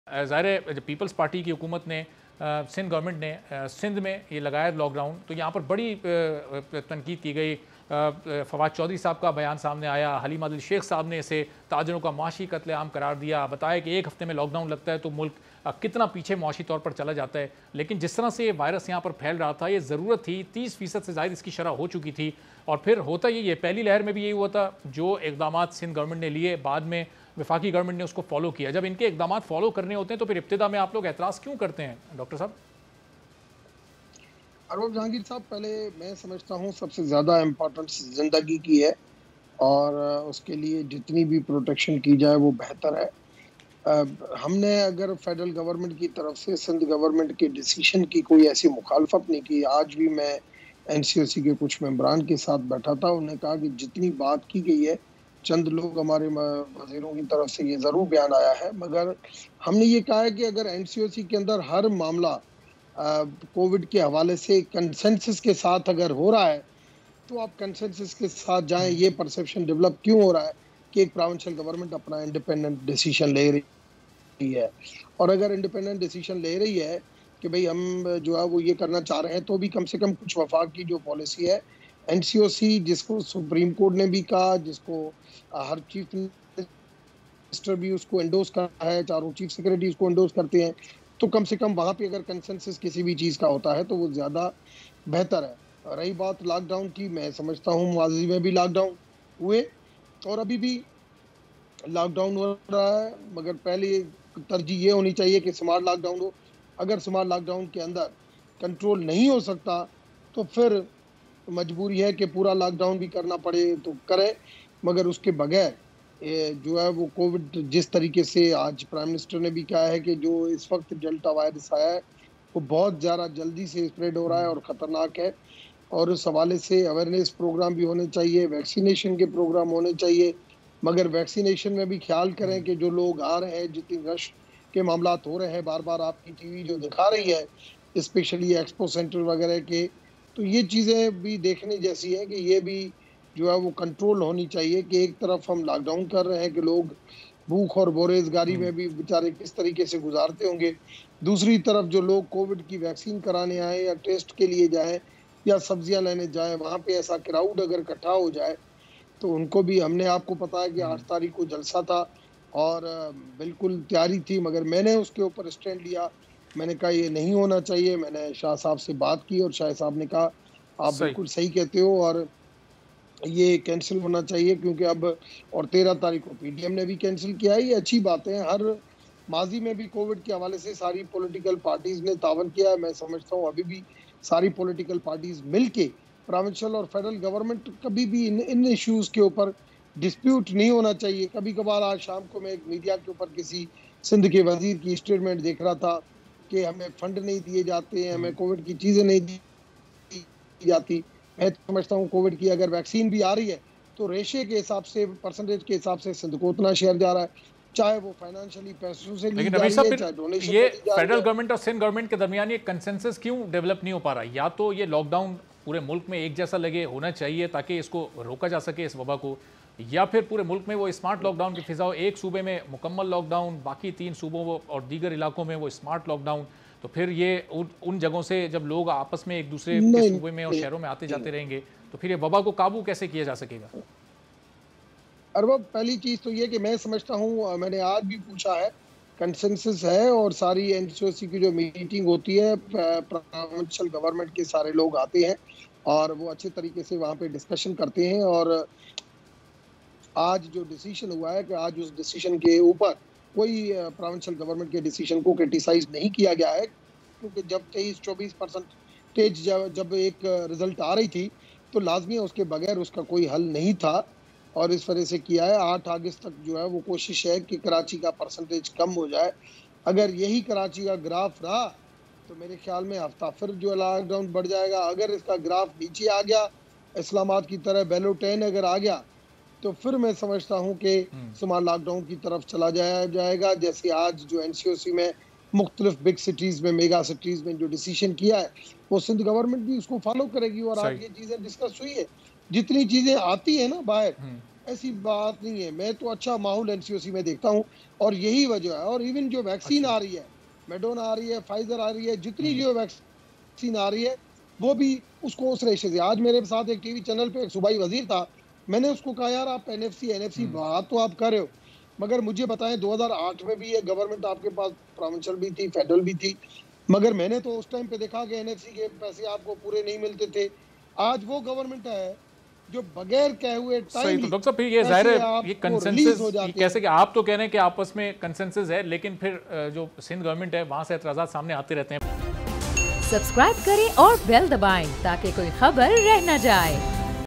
ज़ाहिर है जब पीपल्स पार्टी की हुकूमत ने सिंध गवर्नमेंट ने सिंध में ये लगाया लॉकडाउन, तो यहाँ पर बड़ी तनकीद की गई। फवाद चौधरी साहब का बयान सामने आया, हलीम आदिल शेख साहब ने इसे ताजरों का मुआशी कत्लेआम करार दिया, बताया कि एक हफ्ते में लॉकडाउन लगता है तो मुल्क कितना पीछे मुआशी तौर पर चला जाता है। लेकिन जिस तरह से ये वायरस यहाँ पर फैल रहा था, ये ज़रूरत थी, 30% से ज़्यादा इसकी शरह हो चुकी थी। और फिर होता ये पहली लहर में भी यही हुआ था, जो इकदाम सिंध गवर्नमेंट ने लिए, बाद में वफाकी गवर्नमेंट ने उसको फॉलो किया। जब इनके इकदाम फॉलो करने होते हैं तो फिर इब्तिदा में आप लोग एतराज़ क्यों करते हैं डॉक्टर साहब? अरबाब जहांगीर साहब, पहले मैं समझता हूँ सबसे ज़्यादा इम्पोर्टेंस ज़िंदगी की है, और उसके लिए जितनी भी प्रोटेक्शन की जाए वो बेहतर है। हमने अगर फेडरल गवर्नमेंट की तरफ से सिंध गवर्नमेंट के डिसीजन की कोई ऐसी मुखालफत नहीं की। आज भी मैं एनसीओसी के कुछ मेंबरान के साथ बैठा था, उन्होंने कहा कि जितनी बात की गई है, चंद लोग हमारे वजीरों की तरफ से ये ज़रूर बयान आया है, मगर हमने ये कहा है कि अगर एनसीओसी के अंदर हर मामला कोविड के हवाले से कंसेंसस के साथ अगर हो रहा है, तो आप कंसेंसस के साथ जाएं। ये परसेप्शन डेवलप क्यों हो रहा है कि एक प्रोविंशियल गवर्नमेंट अपना इंडिपेंडेंट डिसीजन ले रही है, और अगर इंडिपेंडेंट डिसीजन ले रही है कि भाई हम जो है वो ये करना चाह रहे हैं, तो भी कम से कम कुछ वफाक की जो पॉलिसी है, एनसीओसी जिसको सुप्रीम कोर्ट ने भी कहा, जिसको हर चीफ मिनिस्टर भी उसको एंडोर्स करता है, चारों चीफ सेक्रेटरी उसको एंडोर्स करते हैं, तो कम से कम वहाँ पे अगर कंसेंसस किसी भी चीज़ का होता है तो वो ज़्यादा बेहतर है। रही बात लॉकडाउन की, मैं समझता हूँ माजी में भी लॉकडाउन हुए और अभी भी लॉकडाउन हो रहा है, मगर पहले तरजीह ये होनी चाहिए कि स्मार्ट लॉकडाउन हो। अगर स्मार्ट लॉकडाउन के अंदर कंट्रोल नहीं हो सकता तो फिर मजबूरी है कि पूरा लॉकडाउन भी करना पड़े तो करें, मगर उसके बगैर जो है वो कोविड जिस तरीके से आज प्राइम मिनिस्टर ने भी कहा है कि जो इस वक्त डेल्टा वायरस आया है वो बहुत ज़्यादा जल्दी से स्प्रेड हो रहा है और ख़तरनाक है, और उस हवाले से अवेयरनेस प्रोग्राम भी होने चाहिए, वैक्सीनेशन के प्रोग्राम होने चाहिए। मगर वैक्सीनेशन में भी ख्याल करें कि जो लोग आ रहे हैं, जितनी रश के मामलात हो रहे हैं, बार बार आपकी टीवी जो दिखा रही है, स्पेशली एक्सपो सेंटर वगैरह के, तो ये चीज़ें भी देखने जैसी है कि ये भी जो है वो कंट्रोल होनी चाहिए कि एक तरफ हम लॉकडाउन कर रहे हैं कि लोग भूख और बेरोजगारी में भी बेचारे किस तरीके से गुजारते होंगे, दूसरी तरफ जो लोग कोविड की वैक्सीन कराने आए या टेस्ट के लिए जाएं या सब्जियां लेने जाएं, वहाँ पे ऐसा क्राउड अगर इकट्ठा हो जाए तो उनको भी, हमने आपको पता है कि 8 तारीख को जलसा था और बिल्कुल तैयारी थी, मगर मैंने उसके ऊपर स्टैंड लिया। मैंने कहा ये नहीं होना चाहिए। मैंने शाह साहब से बात की और शाह साहब ने कहा आप सही। बिल्कुल सही कहते हो और ये कैंसिल होना चाहिए, क्योंकि अब, और 13 तारीख को पीडीएम ने भी कैंसिल किया है। ये अच्छी बात है। हर माजी में भी कोविड के हवाले से सारी पॉलिटिकल पार्टीज ने तावन किया है। मैं समझता हूँ अभी भी सारी पॉलिटिकल पार्टीज मिलके, प्रोविंशियल और फेडरल गवर्नमेंट, कभी भी इन इश्यूज के ऊपर डिस्प्यूट नहीं होना चाहिए। कभी कभार आज शाम को मैं एक मीडिया के ऊपर किसी सिंध के वजीर की स्टेटमेंट देख रहा था कि हमें फंड नहीं दिए जाते हैं, हमें कोविड की चीजें नहीं दी जाती। मैं समझता हूँ कोविड की अगर वैक्सीन भी आ रही है तो रेशे के हिसाब से, परसेंटेज के हिसाब से सिंध को उतना शेयर जा रहा है, चाहे वो फाइनेंशियली पैसों से ली लेकिन जा रमेश रही साहब, है, फिर चाहे डोनेशन ये में ली जा रही फेडरल है। गवर्नमेंट और सिंध गवर्नमेंट के दरमियान ये कंसेंसस क्यों डेवलप नहीं हो पा रहा? या तो ये लॉकडाउन पूरे मुल्क में एक जैसा लगे होना चाहिए ताकि इसको रोका जा सके, इस वबा को, या फिर पूरे मुल्क में वो स्मार्ट लॉकडाउन की फिजा हो, एक सूबे में मुकम्मल लॉकडाउन, बाकी 3 सूबों और दीगर इलाकों में वो स्मार्ट लॉकडाउन। तो फिर ये उन जगहों से जब लोग आपस में एक दूसरे के नहीं सूबे में और नहीं, शहरों में आते नहीं। जाते रहेंगे तो फिर ये वबा को काबू कैसे किया जा सकेगा? अरबाब, पहली चीज तो ये कि मैं समझता हूँ, मैंने आज भी पूछा है, कंसेंसस है और सारी एनसीओसी की जो मीटिंग होती है, प्रोविंशियल गवर्नमेंट के सारे लोग आते हैं और वो अच्छे तरीके से वहाँ पे डिस्कशन करते हैं। और आज जो डिसीजन हुआ है कि आज उस डिसीजन के ऊपर कोई प्रोविंशियल गवर्नमेंट के डिसीजन को क्रिटिसाइज नहीं किया गया है, क्योंकि जब 23-24% जब एक रिजल्ट आ रही थी तो लाजमी है उसके बगैर उसका कोई हल नहीं था, और इस वजह से किया है। 8 अगस्त तक जो है वो कोशिश है कि कराची का परसेंटेज कम हो जाए। अगर यही कराची का ग्राफ रहा तो मेरे ख्याल में हफ्ता फिर जो लॉकडाउन बढ़ जाएगा। अगर इसका ग्राफ नीचे आ गया, इस्लामाबाद की तरह बेलो 10 अगर आ गया, तो फिर मैं समझता हूँ कि स्मार्ट लॉकडाउन की तरफ चला जाएगा। जैसे आज जो एनसीओसी में मुख्तलिफ बिग सिटीज में, मेगा सिटीज में जो डिसीजन किया है, वो सिंध गवर्नमेंट भी उसको फॉलो करेगी। और आज ये चीजें डिस्कस हुई है, जितनी चीजें आती है ना बाहर, ऐसी बात नहीं है। मैं तो अच्छा माहौल एनसीओसी में देखता हूँ और यही वजह है। और इवन जो वैक्सीन आ रही है, मेडोना आ रही है, फाइजर आ रही है, जितनी जो वैक्सीन आ रही है वो भी उसको उस रेशे से। आज मेरे साथ एक टीवी चैनल पे एक सूबाई वजीर था, मैंने उसको कहा यार आप एनएफसी बात तो आप कर रहे हो, मगर मुझे बताएं 2008 में भी ये गवर्नमेंट आपके पास प्रोविंशियल भी थी, फेडरल भी थी, मगर मैंने तो उस टाइम पे देखा कि एनएफसी के पैसे आपको पूरे नहीं मिलते थे। आज वो गवर्नमेंट है जो बगैर कहे हुए सही। तो टाइम डॉक्टर साहब फिर ये जाहिर है ये रिलीज हो कंसेंसस, जाते कैसे हैं। कि आप तो कह रहे हैं कि आपस में कंसेंसस है, लेकिन फिर जो सिंध गवर्नमेंट है वहां से एतराजात सामने आते रहते हैं। सब्सक्राइब करें और बेल दबाएं ताकि कोई खबर रह न जाए।